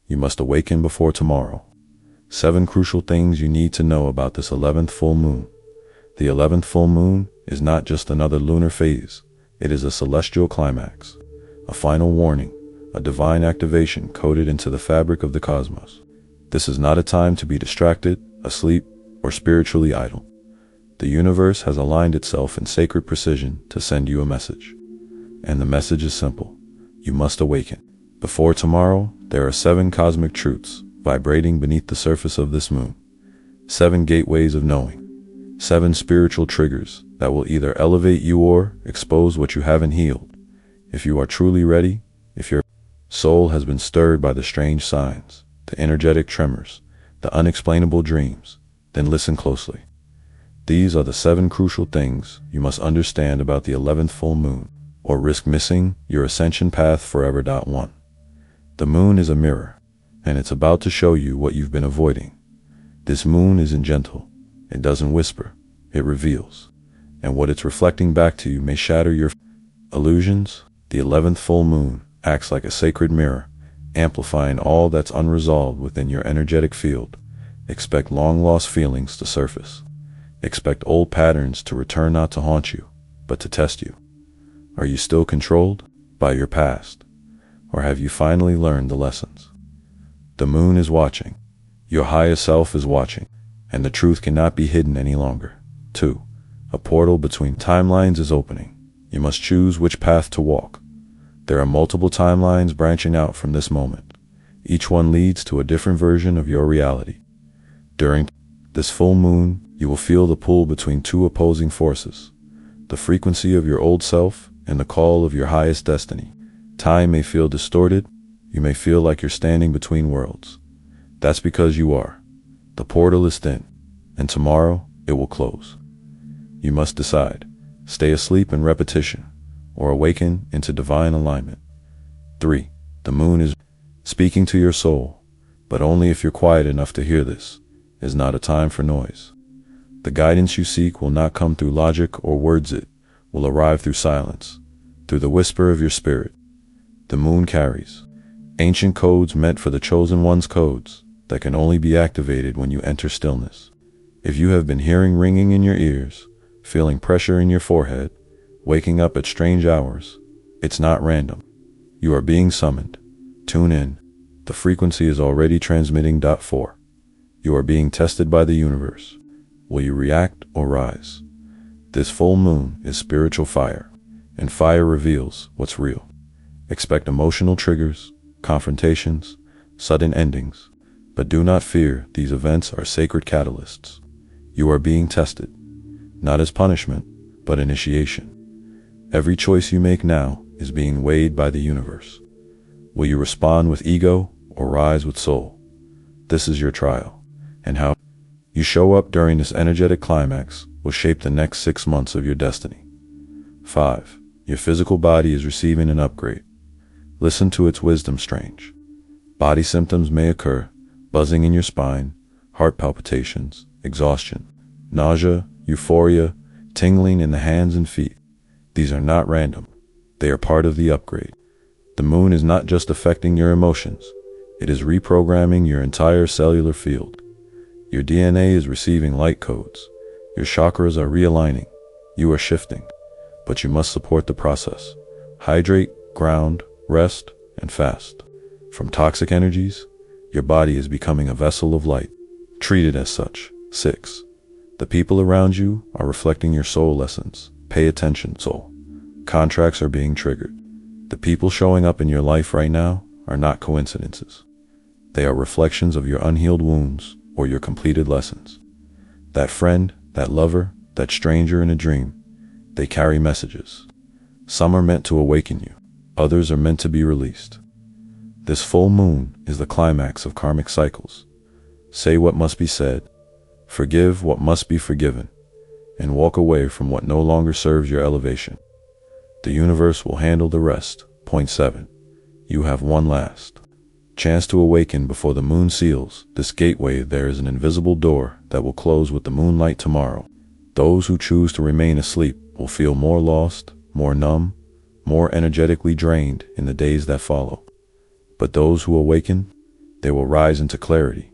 you must awaken before tomorrow. 7 crucial things you need to know about this 11th full moon. The 11th full moon is not just another lunar phase. It is a celestial climax, a final warning, a divine activation coded into the fabric of the cosmos. This is not a time to be distracted, asleep, or spiritually idle. The universe has aligned itself in sacred precision to send you a message. And the message is simple. You must awaken. Before tomorrow, there are 7 cosmic truths vibrating beneath the surface of this moon. 7 gateways of knowing. 7 spiritual triggers that will either elevate you or expose what you haven't healed. If you are truly ready, if your soul has been stirred by the strange signs, the energetic tremors, the unexplainable dreams, then listen closely. These are the 7 crucial things you must understand about the 11th full moon, or risk missing your ascension path forever. 1. The moon is a mirror, and it's about to show you what you've been avoiding. This moon isn't gentle. It doesn't whisper. It reveals. And what it's reflecting back to you may shatter your illusions. The 11th full moon acts like a sacred mirror, amplifying all that's unresolved within your energetic field. Expect long-lost feelings to surface. Expect old patterns to return, not to haunt you, but to test you. Are you still controlled by your past? Or have you finally learned the lessons? The moon is watching. Your higher self is watching. And the truth cannot be hidden any longer. 2. A portal between timelines is opening. You must choose which path to walk. There are multiple timelines branching out from this moment. Each one leads to a different version of your reality. During this full moon, you will feel the pull between 2 opposing forces. The frequency of your old self and the call of your highest destiny. Time may feel distorted. You may feel like you're standing between worlds. That's because you are. The portal is thin, and tomorrow it will close. You must decide, stay asleep in repetition, or awaken into divine alignment. 3. The moon is speaking to your soul, but only if you're quiet enough to hear this. Is not a time for noise. The guidance you seek will not come through logic or words. It will arrive through silence, through the whisper of your spirit. The moon carries ancient codes meant for the chosen one's codes that can only be activated when you enter stillness. If you have been hearing ringing in your ears, feeling pressure in your forehead, waking up at strange hours, it's not random. You are being summoned. Tune in. The frequency is already transmitting. 4. You are being tested by the universe. Will you react or rise? This full moon is spiritual fire, and fire reveals what's real. Expect emotional triggers, confrontations, sudden endings. But do not fear, these events are sacred catalysts. You are being tested, not as punishment, but initiation. Every choice you make now is being weighed by the universe. Will you respond with ego or rise with soul? This is your trial, and how you show up during this energetic climax will shape the next 6 months of your destiny. 5. Your physical body is receiving an upgrade. Listen to its wisdom. Strange body symptoms may occur. Buzzing in your spine, heart palpitations, exhaustion, nausea, euphoria, tingling in the hands and feet. These are not random. They are part of the upgrade. The moon is not just affecting your emotions. It is reprogramming your entire cellular field. Your DNA is receiving light codes. Your chakras are realigning. You are shifting. But you must support the process. Hydrate, ground, rest, and fast. From toxic energies, your body is becoming a vessel of light. Treat it as such. 6. The people around you are reflecting your soul lessons. Pay attention, soul. Contracts are being triggered. The people showing up in your life right now are not coincidences. They are reflections of your unhealed wounds or your completed lessons. That friend, that lover, that stranger in a dream, they carry messages. Some are meant to awaken you. Others are meant to be released. This full moon is the climax of karmic cycles. Say what must be said, forgive what must be forgiven, and walk away from what no longer serves your elevation. The universe will handle the rest. Point 7. You have one last chance to awaken before the moon seals this gateway. There is an invisible door that will close with the moonlight tomorrow. Those who choose to remain asleep will feel more lost, more numb, more energetically drained in the days that follow. But those who awaken, They will rise into clarity,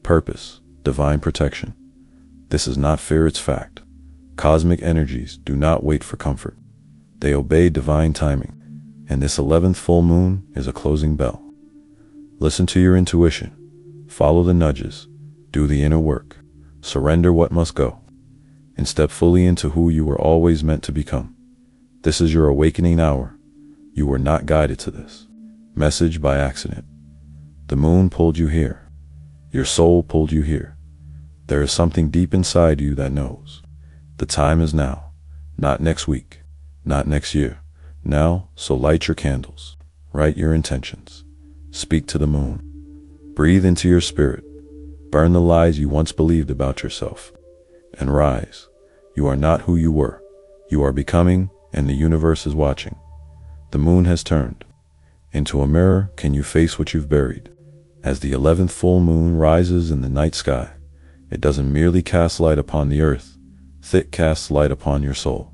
purpose, divine protection. This is not fear, it's fact. Cosmic energies do not wait for comfort. They obey divine timing, and this 11th full moon is a closing bell. Listen to your intuition, follow the nudges, do the inner work, surrender what must go, and step fully into who you were always meant to become. This is your awakening hour. You were not guided to this message by accident. The moon pulled you here. Your soul pulled you here. There is something deep inside you that knows. The time is now, not next week, not next year. Now, so light your candles, write your intentions, speak to the moon, breathe into your spirit, burn the lies you once believed about yourself, and rise. You are not who you were. You are becoming, and the universe is watching. The moon has turned. Into a mirror can you face what you've buried. As the 11th full moon rises in the night sky, it doesn't merely cast light upon the earth, it casts light upon your soul.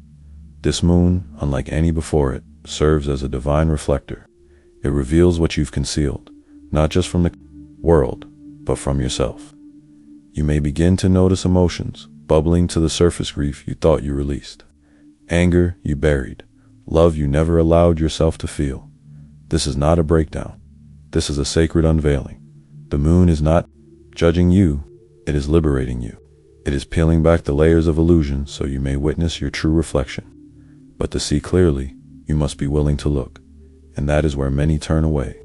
This moon, unlike any before it, serves as a divine reflector. It reveals what you've concealed, not just from the world, but from yourself. You may begin to notice emotions bubbling to the surface, grief you thought you released, anger you buried, love you never allowed yourself to feel. This is not a breakdown. This is a sacred unveiling. The moon is not judging you, it is liberating you. It is peeling back the layers of illusion so you may witness your true reflection. But to see clearly, you must be willing to look, and that is where many turn away.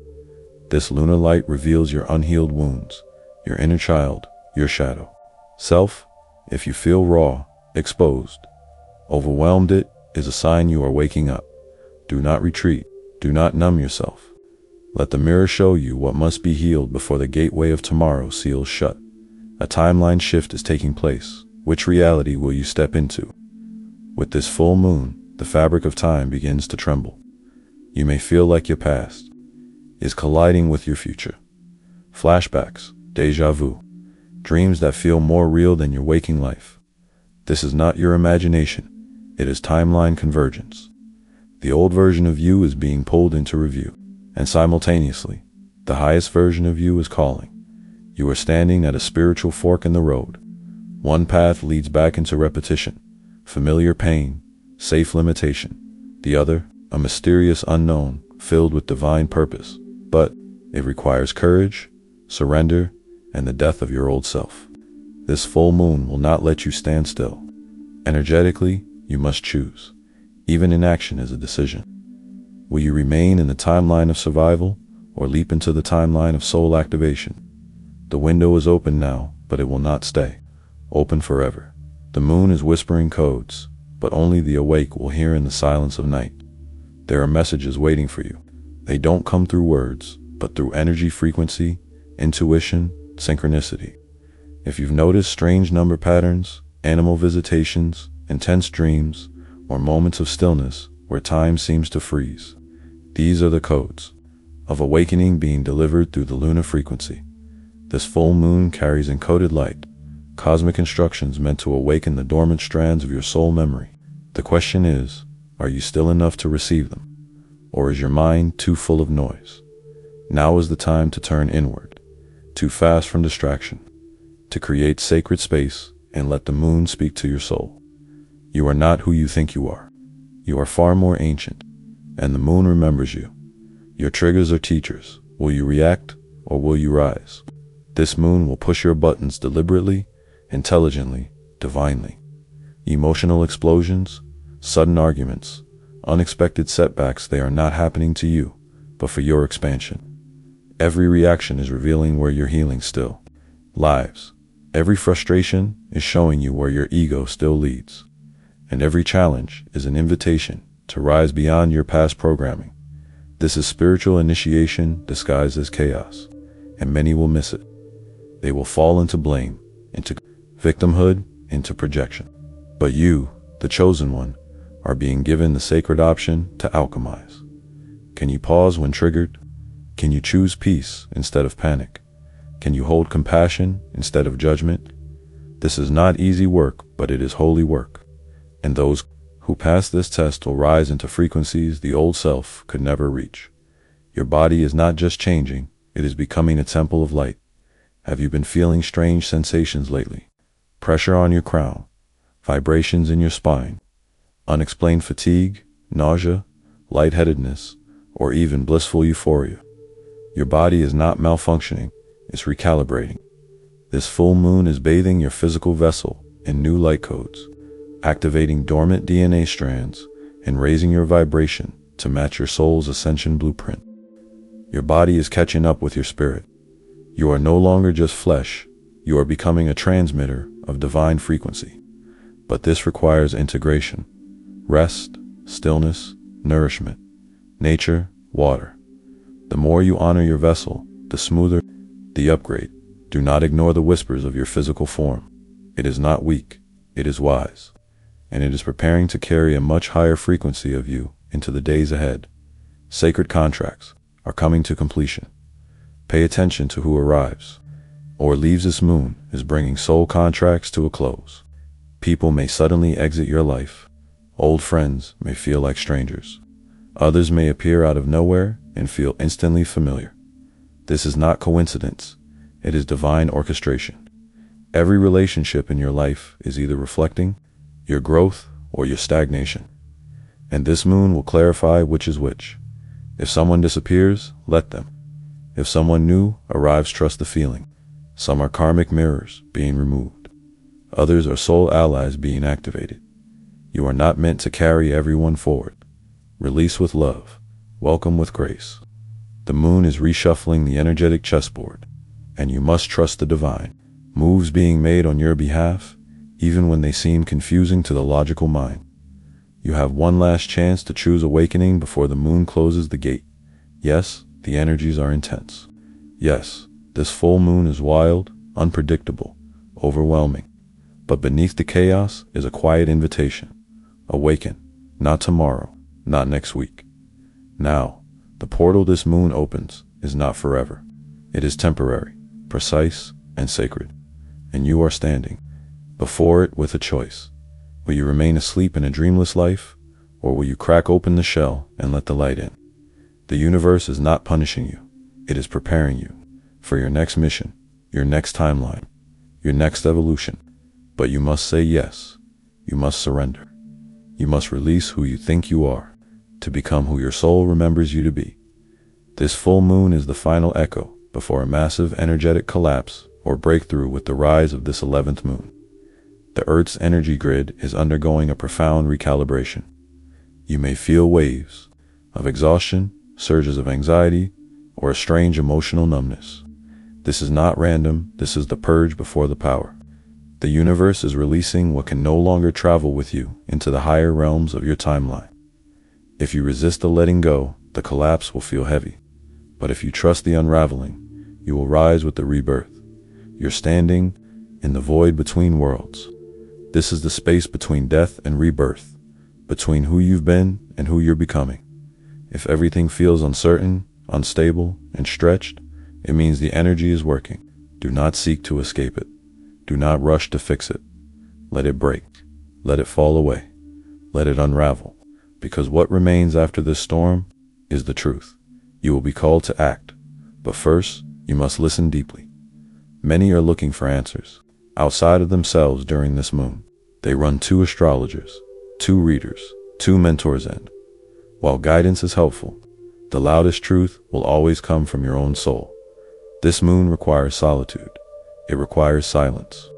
This lunar light reveals your unhealed wounds, your inner child, your shadow. Self, if you feel raw, exposed, overwhelmed, it is a sign you are waking up. Do not retreat. Do not numb yourself. Let the mirror show you what must be healed before the gateway of tomorrow seals shut. A timeline shift is taking place. Which reality will you step into? With this full moon, the fabric of time begins to tremble. You may feel like your past is colliding with your future. Flashbacks, déjà vu, dreams that feel more real than your waking life. This is not your imagination. It is timeline convergence. The old version of you is being pulled into review, and simultaneously, the highest version of you is calling. You are standing at a spiritual fork in the road. One path leads back into repetition, familiar pain, safe limitation. The other, a mysterious unknown, filled with divine purpose. But it requires courage, surrender, and the death of your old self. This full moon will not let you stand still. Energetically, you must choose. Even inaction is a decision. Will you remain in the timeline of survival or leap into the timeline of soul activation? The window is open now, but it will not stay open forever. The moon is whispering codes, but only the awake will hear in the silence of night. There are messages waiting for you. They don't come through words, but through energy, frequency, intuition, synchronicity. If you've noticed strange number patterns, animal visitations, intense dreams, or moments of stillness where time seems to freeze, these are the codes of awakening being delivered through the lunar frequency. This full moon carries encoded light, cosmic instructions meant to awaken the dormant strands of your soul memory. The question is, are you still enough to receive them? Or is your mind too full of noise? Now is the time to turn inward, to fast from distraction, to create sacred space and let the moon speak to your soul. You are not who you think you are. You are far more ancient, and the moon remembers you. Your triggers are teachers. Will you react or will you rise? This moon will push your buttons deliberately, intelligently, divinely. Emotional explosions, sudden arguments, unexpected setbacks, they are not happening to you, but for your expansion. Every reaction is revealing where your healing still lives. Every frustration is showing you where your ego still leads. And every challenge is an invitation to rise beyond your past programming. This is spiritual initiation disguised as chaos, and many will miss it. They will fall into blame, into victimhood, into projection. But you, the chosen one, are being given the sacred option to alchemize. Can you pause when triggered? Can you choose peace instead of panic? Can you hold compassion instead of judgment? This is not easy work, but it is holy work. And those who pass this test will rise into frequencies the old self could never reach. Your body is not just changing, It is becoming a temple of light. Have you been feeling strange sensations lately? Pressure on your crown, vibrations in your spine, unexplained fatigue, nausea, lightheadedness, or even blissful euphoria. Your body is not malfunctioning, it's recalibrating. This full moon is bathing your physical vessel in new light codes, activating dormant DNA strands and raising your vibration to match your soul's ascension blueprint. Your body is catching up with your spirit. You are no longer just flesh, you are becoming a transmitter of divine frequency. But this requires integration, rest, stillness, nourishment, nature, water. The more you honor your vessel, the smoother the upgrade. Do not ignore the whispers of your physical form. It is not weak, it is wise, and it is preparing to carry a much higher frequency of you into the days ahead. Sacred contracts are coming to completion. Pay attention to who arrives or leaves. This moon is bringing soul contracts to a close. People may suddenly exit your life. Old friends may feel like strangers. Others may appear out of nowhere and feel instantly familiar. This is not coincidence. It is divine orchestration. Every relationship in your life is either reflecting your growth or your stagnation. And this moon will clarify which is which. If someone disappears, let them. If someone new arrives, trust the feeling. Some are karmic mirrors being removed. Others are soul allies being activated. You are not meant to carry everyone forward. Release with love. Welcome with grace. The moon is reshuffling the energetic chessboard, and you must trust the divine. Moves being made on your behalf, even when they seem confusing to the logical mind. You have one last chance to choose awakening before the moon closes the gate. Yes, the energies are intense. Yes, this full moon is wild, unpredictable, overwhelming. But beneath the chaos is a quiet invitation. Awaken, not tomorrow, not next week. Now, the portal this moon opens is not forever. It is temporary, precise, and sacred. And you are standing before it with a choice. Will you remain asleep in a dreamless life, or will you crack open the shell and let the light in? The universe is not punishing you. It is preparing you for your next mission, your next timeline, your next evolution. But you must say yes. You must surrender. You must release who you think you are to become who your soul remembers you to be. This full moon is the final echo before a massive energetic collapse or breakthrough with the rise of this 11th moon. The Earth's energy grid is undergoing a profound recalibration. You may feel waves of exhaustion, surges of anxiety, or a strange emotional numbness. This is not random. This is the purge before the power. The universe is releasing what can no longer travel with you into the higher realms of your timeline. If you resist the letting go, the collapse will feel heavy. But if you trust the unraveling, you will rise with the rebirth. You're standing in the void between worlds. This is the space between death and rebirth, between who you've been and who you're becoming. If everything feels uncertain, unstable, and stretched, it means the energy is working. Do not seek to escape it. Do not rush to fix it. Let it break. Let it fall away. Let it unravel. Because what remains after this storm is the truth. You will be called to act. But first, you must listen deeply. Many are looking for answers outside of themselves during this moon. They run to astrologers, to readers, to mentors, and while guidance is helpful, the loudest truth will always come from your own soul. This moon requires solitude. It requires silence.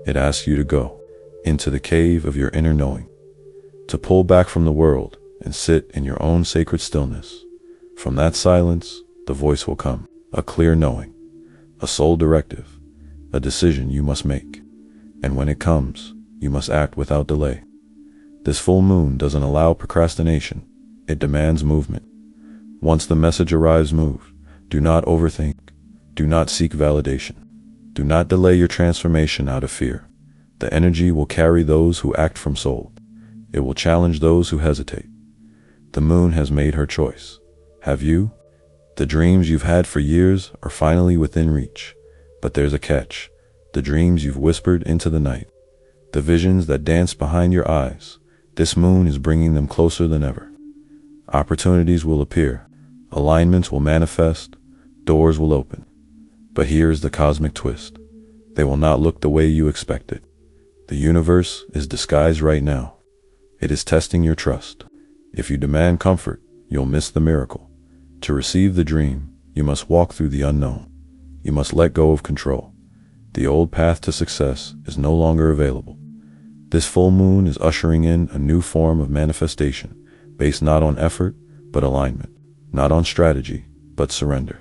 It asks you to go into the cave of your inner knowing, to pull back from the world and sit in your own sacred stillness. From that silence, the voice will come, a clear knowing, a soul directive, a decision you must make. And when it comes, you must act without delay. This full moon doesn't allow procrastination. It demands movement. Once the message arrives, move. Do not overthink. Do not seek validation. Do not delay your transformation out of fear. The energy will carry those who act from soul. It will challenge those who hesitate. The moon has made her choice. Have you? The dreams you've had for years are finally within reach. But there's a catch. The dreams you've whispered into the night, the visions that dance behind your eyes, this moon is bringing them closer than ever. Opportunities will appear. Alignments will manifest. Doors will open. But here's the cosmic twist. They will not look the way you expected. The universe is disguised right now. It is testing your trust. If you demand comfort, you'll miss the miracle. To receive the dream, you must walk through the unknown. You must let go of control. The old path to success is no longer available. This full moon is ushering in a new form of manifestation, based not on effort, but alignment. Not on strategy, but surrender.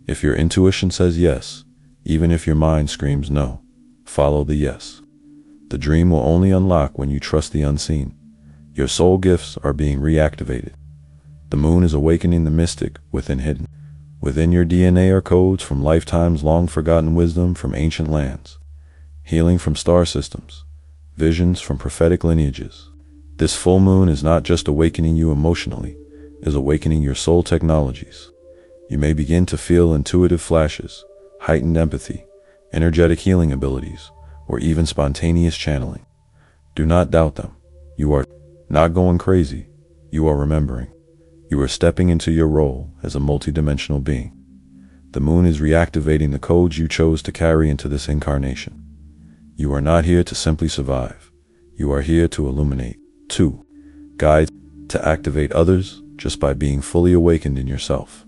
If your intuition says yes, even if your mind screams no, follow the yes. The dream will only unlock when you trust the unseen. Your soul gifts are being reactivated. The moon is awakening the mystic within hidden. Within your DNA are codes from lifetimes long forgotten wisdom from ancient lands, healing from star systems, visions from prophetic lineages. This full moon is not just awakening you emotionally, it is awakening your soul technologies. You may begin to feel intuitive flashes, heightened empathy, energetic healing abilities, or even spontaneous channeling. Do not doubt them. You are not going crazy. You are remembering. You are stepping into your role as a multidimensional being. The moon is reactivating the codes you chose to carry into this incarnation. You are not here to simply survive. You are here to illuminate, to guide, to activate others just by being fully awakened in yourself.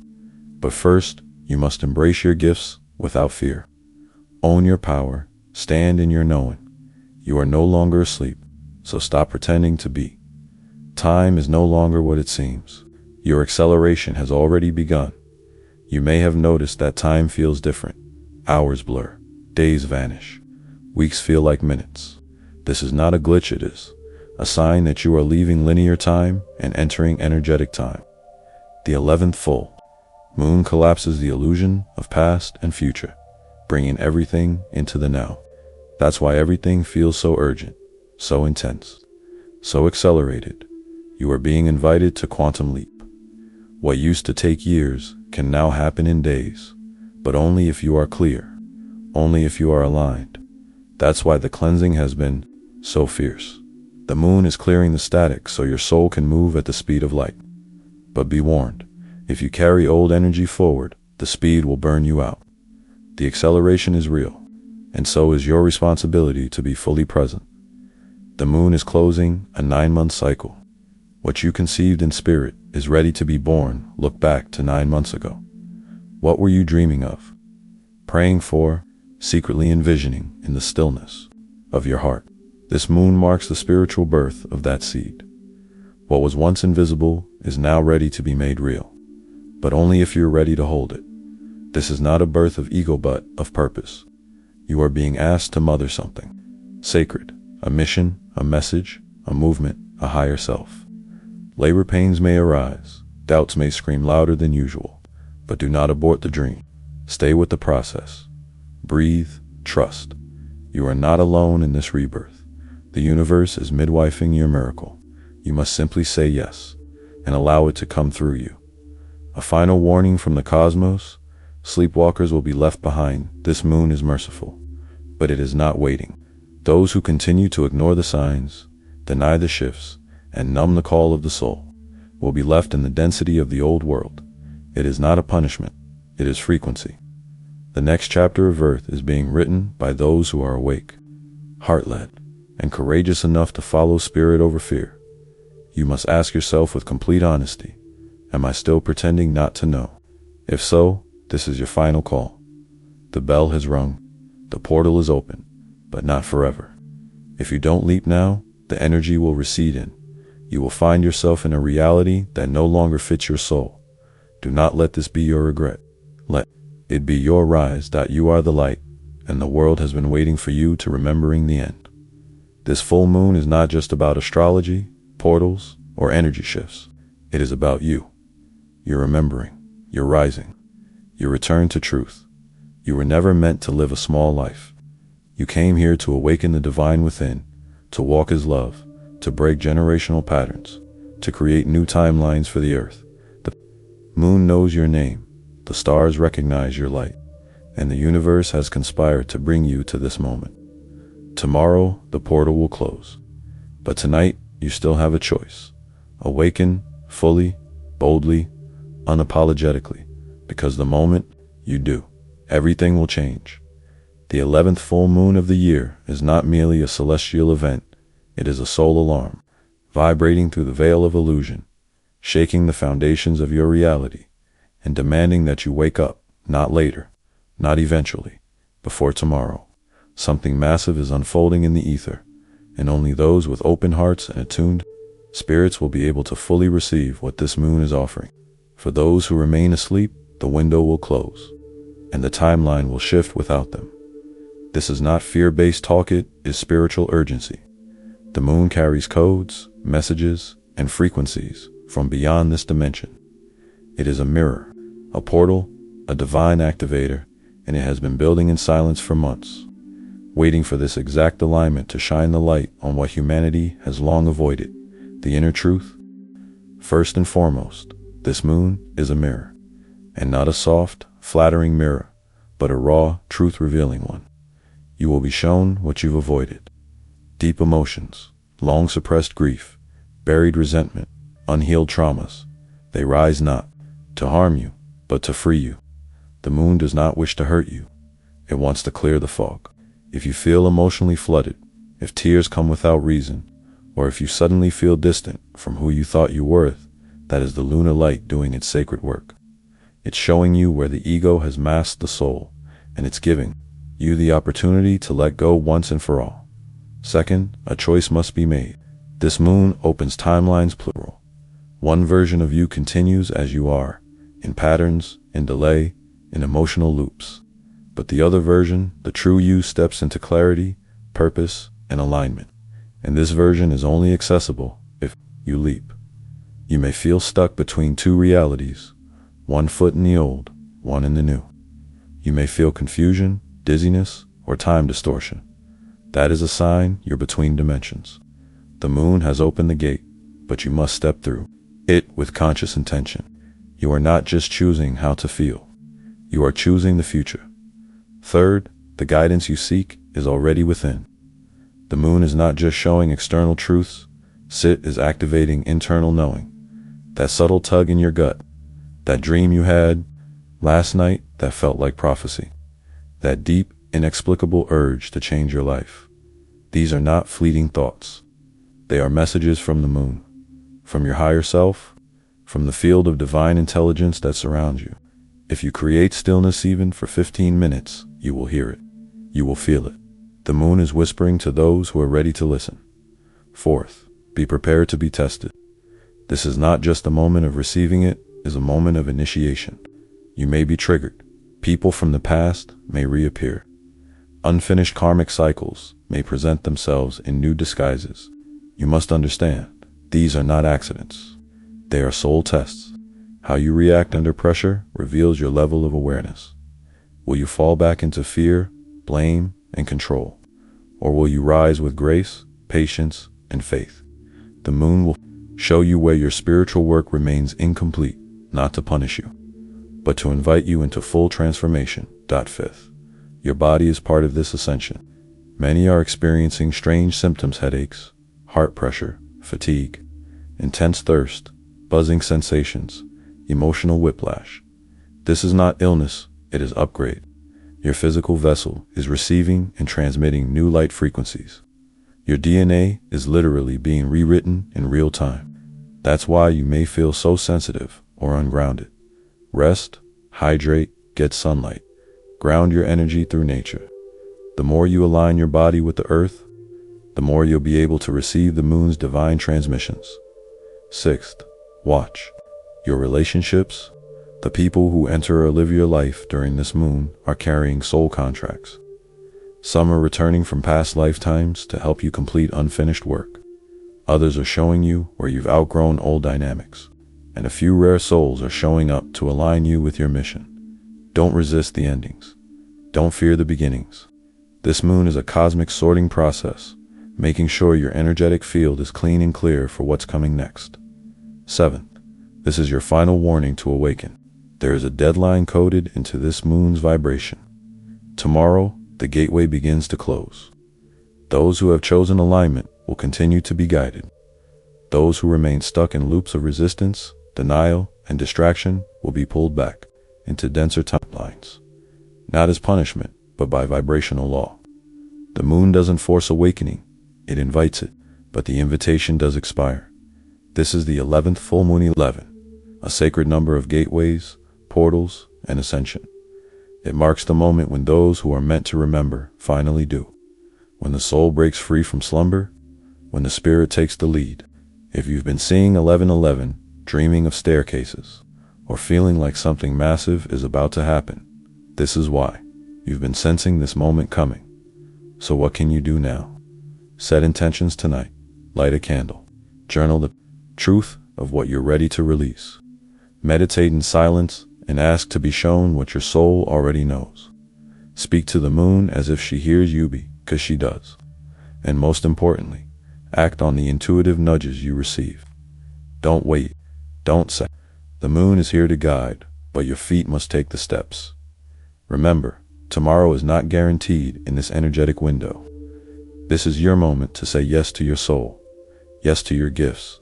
But first, you must embrace your gifts without fear. Own your power. Stand in your knowing. You are no longer asleep, so stop pretending to be. Time is no longer what it seems. Your acceleration has already begun. You may have noticed that time feels different. Hours blur. Days vanish. Weeks feel like minutes. This is not a glitch, it is a sign that you are leaving linear time and entering energetic time. The 11th full moon collapses the illusion of past and future, bringing everything into the now. That's why everything feels so urgent, so intense, so accelerated. You are being invited to quantum leap. What used to take years can now happen in days, but only if you are clear, only if you are aligned. That's why the cleansing has been so fierce. The moon is clearing the static so your soul can move at the speed of light. But be warned, if you carry old energy forward, the speed will burn you out. The acceleration is real, and so is your responsibility to be fully present. The moon is closing a 9-month cycle. What you conceived in spirit is ready to be born. Look back to 9 months ago. What were you dreaming of? Praying for, secretly envisioning in the stillness of your heart. This moon marks the spiritual birth of that seed. What was once invisible is now ready to be made real, but only if you're ready to hold it. This is not a birth of ego but of purpose. You are being asked to mother something sacred, a mission, a message, a movement, a higher self. Labor pains may arise, doubts may scream louder than usual, but do not abort the dream. Stay with the process. Breathe, trust. You are not alone in this rebirth. The universe is midwifing your miracle. You must simply say yes, and allow it to come through you. A final warning from the cosmos: sleepwalkers will be left behind. This moon is merciful, but it is not waiting. Those who continue to ignore the signs, deny the shifts, and numb the call of the soul will be left in the density of the old world. It is not a punishment, it is frequency. The next chapter of Earth is being written by those who are awake, heart-led, and courageous enough to follow spirit over fear. You must ask yourself with complete honesty, am I still pretending not to know? If so, this is your final call. The bell has rung, the portal is open, but not forever. If you don't leap now, the energy will recede in. You will find yourself in a reality that no longer fits your soul. Do not let this be your regret. Let it be your rise. You are the light, and the world has been waiting for you to remembering the end. This full moon is not just about astrology, portals, or energy shifts. It is about you. You're remembering, you're rising, you return to truth. You were never meant to live a small life. You came here to awaken the divine within, to walk as love, to break generational patterns, to create new timelines for the earth. The moon knows your name, the stars recognize your light, and the universe has conspired to bring you to this moment. Tomorrow, the portal will close, but tonight, you still have a choice. Awaken fully, boldly, unapologetically, because the moment you do, everything will change. The 11th full moon of the year is not merely a celestial event, it is a soul alarm, vibrating through the veil of illusion, shaking the foundations of your reality, and demanding that you wake up, not later, not eventually, before tomorrow. Something massive is unfolding in the ether, and only those with open hearts and attuned spirits will be able to fully receive what this moon is offering. For those who remain asleep, the window will close, and the timeline will shift without them. This is not fear-based talk, it is spiritual urgency. The moon carries codes, messages, and frequencies from beyond this dimension. It is a mirror, a portal, a divine activator, and it has been building in silence for months, waiting for this exact alignment to shine the light on what humanity has long avoided, the inner truth. First and foremost, this moon is a mirror, and not a soft, flattering mirror, but a raw, truth-revealing one. You will be shown what you've avoided. Deep emotions, long-suppressed grief, buried resentment, unhealed traumas. They rise not to harm you, but to free you. The moon does not wish to hurt you. It wants to clear the fog. If you feel emotionally flooded, if tears come without reason, or if you suddenly feel distant from who you thought you were, that is the lunar light doing its sacred work. It's showing you where the ego has masked the soul, and it's giving you the opportunity to let go once and for all. Second, a choice must be made. This moon opens timelines plural. One version of you continues as you are, in patterns, in delay, in emotional loops. But the other version, the true you, steps into clarity, purpose, and alignment. And this version is only accessible if you leap. You may feel stuck between two realities, one foot in the old, one in the new. You may feel confusion, dizziness, or time distortion. That is a sign you're between dimensions. The moon has opened the gate, but you must step through it with conscious intention. You are not just choosing how to feel. You are choosing the future. Third, the guidance you seek is already within. The moon is not just showing external truths, it is activating internal knowing. That subtle tug in your gut, that dream you had last night that felt like prophecy, that deep, inexplicable urge to change your life. These are not fleeting thoughts. They are messages from the moon, from your higher self, from the field of divine intelligence that surrounds you. If you create stillness even for 15 minutes, you will hear it. You will feel it. The moon is whispering to those who are ready to listen. Fourth, be prepared to be tested. This is not just a moment of receiving, it is a moment of initiation. You may be triggered. People from the past may reappear. Unfinished karmic cycles may present themselves in new disguises. You must understand, these are not accidents. They are soul tests. How you react under pressure reveals your level of awareness. Will you fall back into fear, blame, and control? Or will you rise with grace, patience, and faith? The moon will show you where your spiritual work remains incomplete, not to punish you, but to invite you into full transformation. Fifth, your body is part of this ascension. Many are experiencing strange symptoms: headaches, heart pressure, fatigue, intense thirst, buzzing sensations, emotional whiplash. This is not illness, it is upgrade. Your physical vessel is receiving and transmitting new light frequencies. Your DNA is literally being rewritten in real time. That's why you may feel so sensitive or ungrounded. Rest, hydrate, get sunlight. Ground your energy through nature. The more you align your body with the earth, the more you'll be able to receive the moon's divine transmissions. Sixth, watch your relationships. The people who enter or live your life during this moon are carrying soul contracts. Some are returning from past lifetimes to help you complete unfinished work. Others are showing you where you've outgrown old dynamics. And a few rare souls are showing up to align you with your mission. Don't resist the endings. Don't fear the beginnings. This moon is a cosmic sorting process, making sure your energetic field is clean and clear for what's coming next. Seventh, this is your final warning to awaken. There is a deadline coded into this moon's vibration. Tomorrow, the gateway begins to close. Those who have chosen alignment will continue to be guided. Those who remain stuck in loops of resistance, denial, and distraction will be pulled back. into denser timelines, not as punishment, but by vibrational law. The moon doesn't force awakening, it invites it, but the invitation does expire. This is the 11th full moon 11, a sacred number of gateways, portals, and ascension. It marks the moment when those who are meant to remember finally do. When the soul breaks free from slumber, when the spirit takes the lead. If you've been seeing 1111, dreaming of staircases, or feeling like something massive is about to happen, this is why. You've been sensing this moment coming. So what can you do now? Set intentions tonight, light a candle, journal the truth of what you're ready to release. Meditate in silence and ask to be shown what your soul already knows. Speak to the moon as if she hears you, because she does. And most importantly, act on the intuitive nudges you receive. Don't wait, don't say. The moon is here to guide, but your feet must take the steps. Remember, tomorrow is not guaranteed in this energetic window. This is your moment to say yes to your soul, yes to your gifts,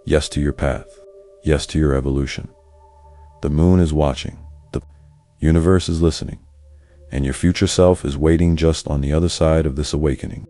yes to your path, yes to your evolution. The moon is watching, the universe is listening, and your future self is waiting just on the other side of this awakening.